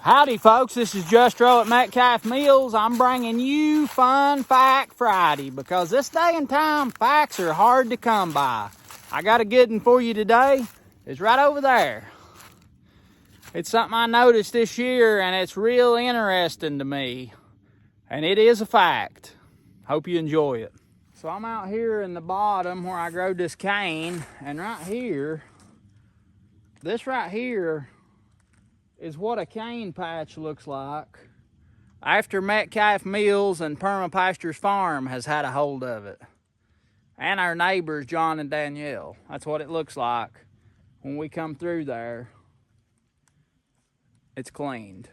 Howdy folks, this is Just at Metcalf Mills. I'm bringing you Fun Fact Friday because this day and time, facts are hard to come by. I got a good one for you today. It's right over there. It's something I noticed this year and it's real interesting to me. And it is a fact. Hope you enjoy it. So I'm out here in the bottom where I grow this cane, and right here, this right here is what a cane patch looks like after Metcalf Mills and Permapastures Farm has had a hold of it. And our neighbors, John and Danielle. That's what it looks like when we come through there. It's cleaned.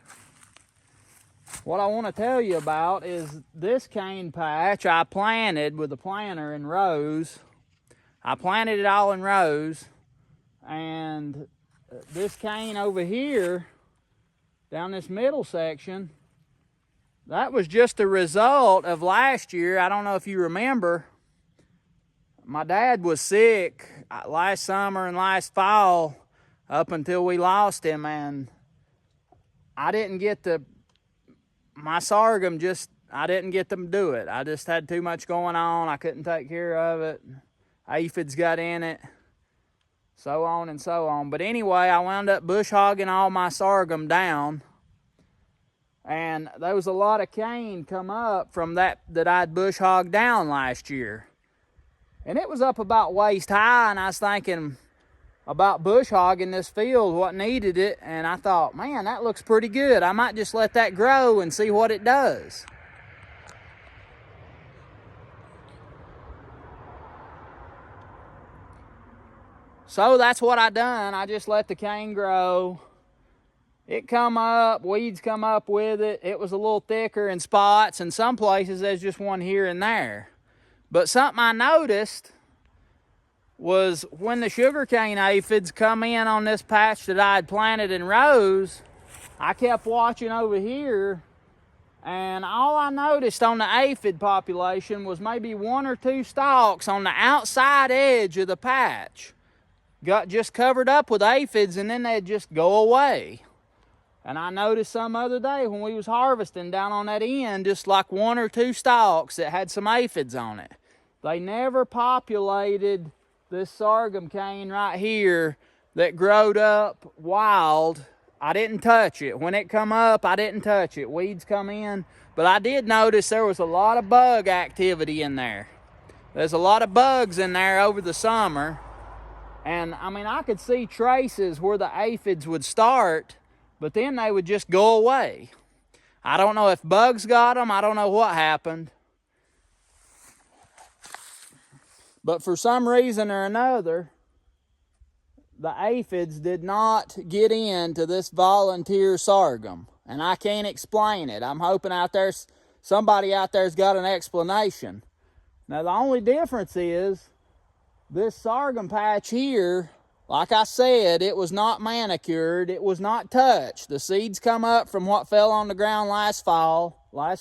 What I want to tell you about is this cane patch I planted with a planter in rows. I planted it all in rows, and this cane over here down this middle section, that was just a result of last year. I don't know if you remember, my dad was sick last summer and last fall up until we lost him, and I didn't get my sorghum I didn't get them to do it. I just had too much going on. I couldn't take care of it. Aphids got in it, so on and so on. But anyway, I wound up bush hogging all my sorghum down, and there was a lot of cane come up from that I'd bush hogged down last year. And it was up about waist high, and I was thinking about bush hogging this field, what needed it, and I thought, man, that looks pretty good. I might just let that grow and see what it does. So that's what I done. I just let the cane grow. It come up, weeds come up with it. It was a little thicker in spots, and some places there's just one here and there. But something I noticed was when the sugarcane aphids come in on this patch that I had planted in rows, I kept watching over here, and all I noticed on the aphid population was maybe one or two stalks on the outside edge of the patch got just covered up with aphids, and then they'd just go away. And I noticed some other day when we was harvesting down on that end, just like one or two stalks that had some aphids on it. They never populated this sorghum cane right here that growed up wild. I didn't touch it. When it come up, I didn't touch it. Weeds come in, but I did notice there was a lot of bug activity in there. There's a lot of bugs in there over the summer. And I mean, I could see traces where the aphids would start, but then they would just go away. I don't know if bugs got them. I don't know what happened. But for some reason or another, the aphids did not get into this volunteer sorghum. And I can't explain it. I'm hoping somebody out there's got an explanation. Now, the only difference is this sorghum patch here, like I said, it was not manicured. It was not touched. The seeds come up from what fell on the ground last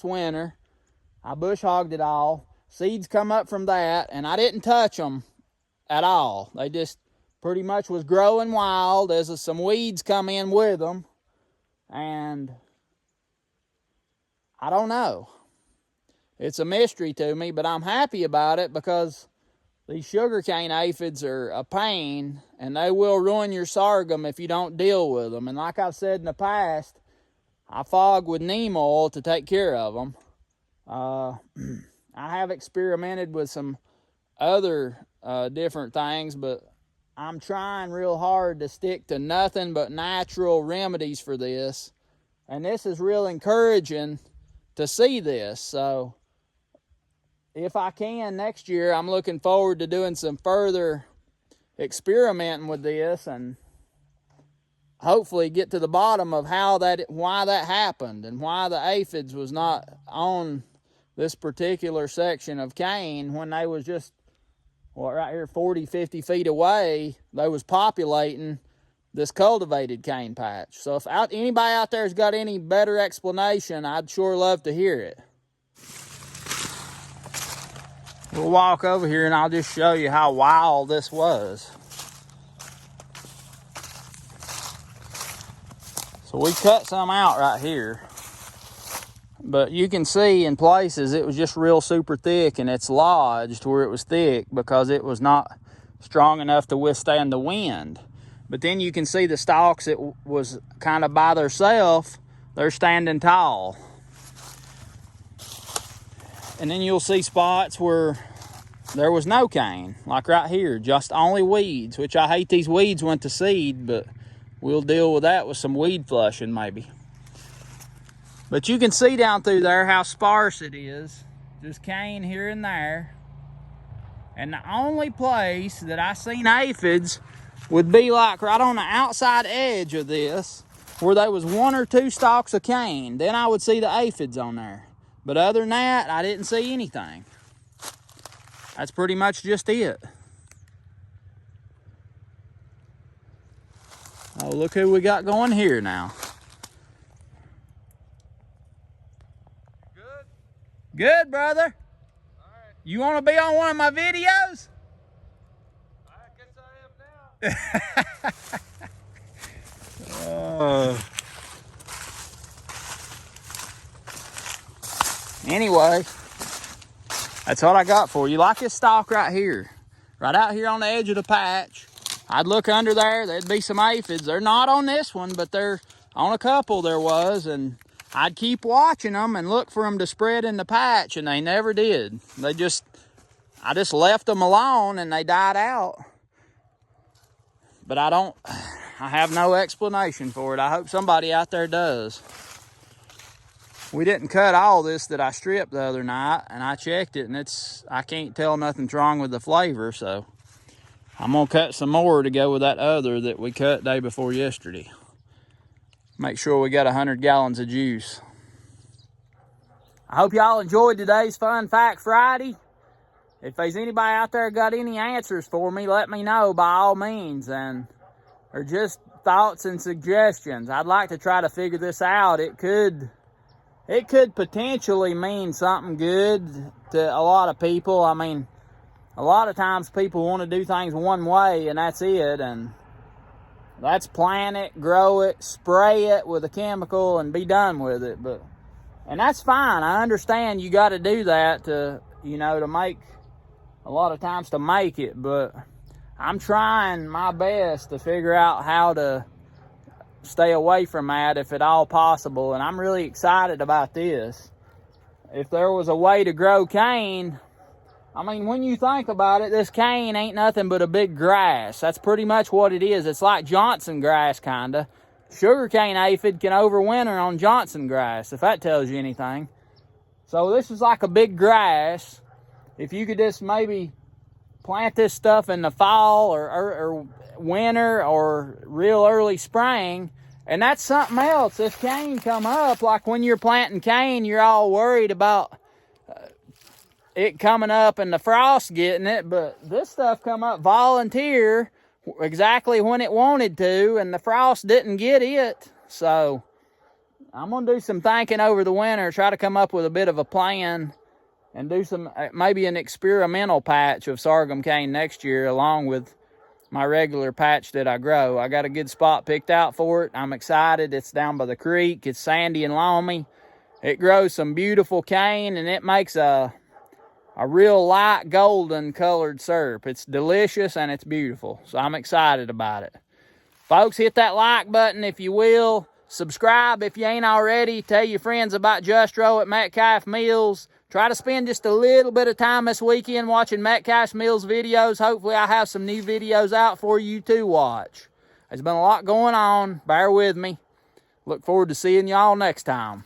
winter. I bush hogged it all. Seeds come up from that, and I didn't touch them at all. They just pretty much was growing wild. There's some weeds come in with them, and I don't know. It's a mystery to me, but I'm happy about it because these sugarcane aphids are a pain, and they will ruin your sorghum if you don't deal with them. And like I've said in the past, I fog with neem oil to take care of them. I have experimented with some other different things, but I'm trying real hard to stick to nothing but natural remedies for this. And this is real encouraging to see this. So if I can next year, I'm looking forward to doing some further experimenting with this and hopefully get to the bottom of why that happened and why the aphids was not on this particular section of cane when they was just, right here 40, 50 feet away, they was populating this cultivated cane patch. So if anybody out there has got any better explanation, I'd sure love to hear it. We'll walk over here and I'll just show you how wild this was. So we cut some out right here. But you can see in places it was just real super thick, and it's lodged where it was thick because it was not strong enough to withstand the wind. But then you can see the stalks that was kind of by themselves, they're standing tall. And then you'll see spots where there was no cane, like right here, just only weeds, which I hate these weeds went to seed, but we'll deal with that with some weed flushing maybe. But you can see down through there how sparse it is. Just cane here and there. And the only place that I seen aphids would be like right on the outside edge of this, where there was 1 or 2 stalks of cane. Then I would see the aphids on there. But other than that, I didn't see anything. That's pretty much just it. Oh, look who we got going here now. Good, brother. All right. You want to be on one of my videos? I guess I am now. Anyway, that's what I got for you. Like this stalk right here. Right out here on the edge of the patch. I'd look under there. There'd be some aphids. They're not on this one, but they're on a couple there was. And I'd keep watching them and look for them to spread in the patch, and they never did. I just left them alone and they died out. But I have no explanation for it. I hope somebody out there does. We didn't cut all this that I stripped the other night, and I checked it, and I can't tell nothing's wrong with the flavor, so I'm gonna cut some more to go with that other that we cut day before yesterday. Make sure we got 100 gallons of juice. I hope y'all enjoyed today's Fun Fact Friday. If there's anybody out there got any answers for me, let me know by all means, or just thoughts and suggestions. I'd like to try to figure this out. It could potentially mean something good to a lot of people. I mean, a lot of times people want to do things one way and that's it, and that's plant it, grow it, spray it with a chemical and be done with it. And that's fine. I understand you got to do that to make, a lot of times to make it, but I'm trying my best to figure out how to stay away from that if at all possible, and I'm really excited about this. If there was a way to grow cane, I mean, when you think about it, this cane ain't nothing but a big grass. That's pretty much what it is. It's like Johnson grass, kinda. Sugarcane aphid can overwinter on Johnson grass, if that tells you anything. So this is like a big grass. If you could just maybe plant this stuff in the fall or winter or real early spring, and that's something else. This cane come up, like when you're planting cane, you're all worried about it coming up and the frost getting it, but this stuff come up volunteer exactly when it wanted to, and the frost didn't get it. So I'm gonna do some thinking over the winter, try to come up with a bit of a plan, and do some, maybe an experimental patch of sorghum cane next year along with my regular patch that I grow. I got a good spot picked out for it. I'm excited. It's down by the creek. It's sandy and loamy. It grows some beautiful cane, and it makes a real light golden colored syrup. It's delicious and it's beautiful. So I'm excited about it. Folks, hit that like button if you will. Subscribe if you ain't already. Tell your friends about Justro at Metcalf Mills. Try to spend just a little bit of time this weekend watching Metcalf Mills videos. Hopefully I have some new videos out for you to watch. There's been a lot going on. Bear with me. Look forward to seeing y'all next time.